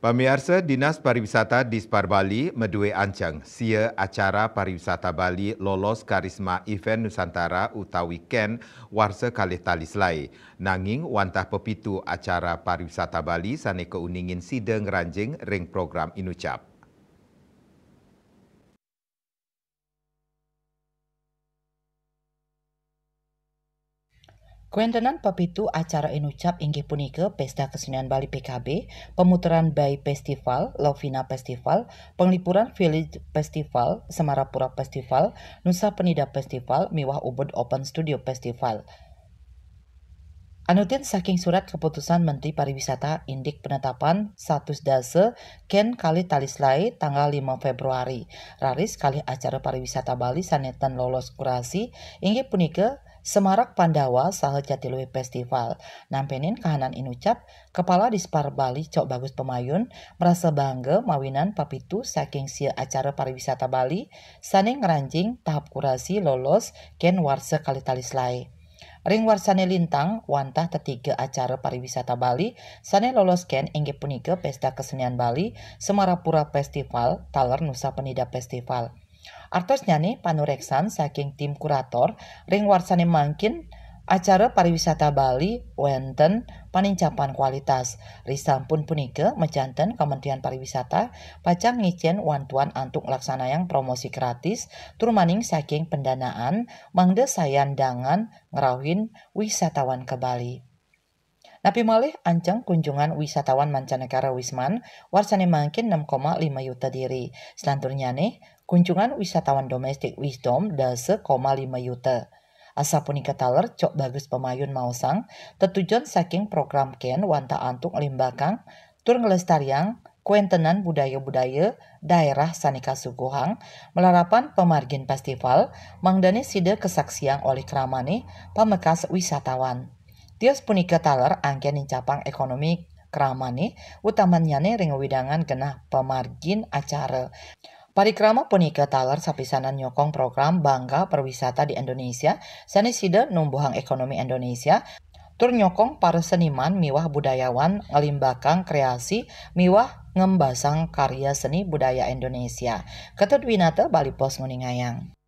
Pamiarsa Dinas Pariwisata Dispar Bali medue ancang sia acara pariwisata Bali lolos karisma event Nusantara utawi Ken warsa kalih talis lai. Nanging wantah pepitu acara pariwisata Bali sane keuningin sidang ranjing ring program Inucap. Kuentenan pepitu acara Inucap inggih punika Pesta Kesenian Bali PKB, pemutaran Bay Festival, Lovina Festival, penglipuran Village Festival, Semarapura Festival, Nusa Penida Festival, miwah Ubud Open Studio Festival. Anutin saking surat keputusan Menteri Pariwisata indik penetapan status dase Ken kali talislai tanggal 5 Februari. Raris kali acara pariwisata Bali sanetan lolos kurasi inggih punika Semarak Pandawa saha Jatiluhur Festival. Nampenin kahanan Inucap, Kepala Dispar Bali Cok Bagus Pemayun merasa bangga mawinan papitu saking sia acara pariwisata Bali sane ngeranjing tahap kurasi lolos Ken warsa kali talislai. Ring warsane lintang wantah tetiga acara pariwisata Bali sane lolos Ken inggih punika Pesta Kesenian Bali, Semarapura Festival, Taler Nusa Penida Festival. Artos nyane panureksan saking tim kurator ring warsane mangkin acara pariwisata Bali wenten panincapan kualitas. Risampun punika mejanten Kementerian Pariwisata pacang ngicen wantuan antuk laksanayang promosi gratis turmaning saking pendanaan mangde sayandangan ngerawin wisatawan ke Bali. Napi malih anceng kunjungan wisatawan mancanegara Wisman warsane mangkin 6,5 juta diri. Selanturnya nih kunjungan wisatawan domestik Wisdom 10,5 juta. Asa punika taler Cok Bagus Pemayun mausang tetujuan saking program Ken wanta antuk limbakang tur ngelestariang kuentenan budaya-budaya daerah sanika suguhang melarapan pemargin festival mangdane sida kesaksian oleh keramane pamekas wisatawan. Tios punika taler angken incapang ekonomi keramane utamanyane ring widangan genah pemargin acara. Parikrama punika taler sapisanan nyokong program Bangga Perwisata di Indonesia sane sida numbuhang ekonomi Indonesia tur nyokong para seniman miwah budayawan ngalimbakang kreasi miwah ngembasang karya seni budaya Indonesia. Ketut Winata Bali Pos Nguningayang.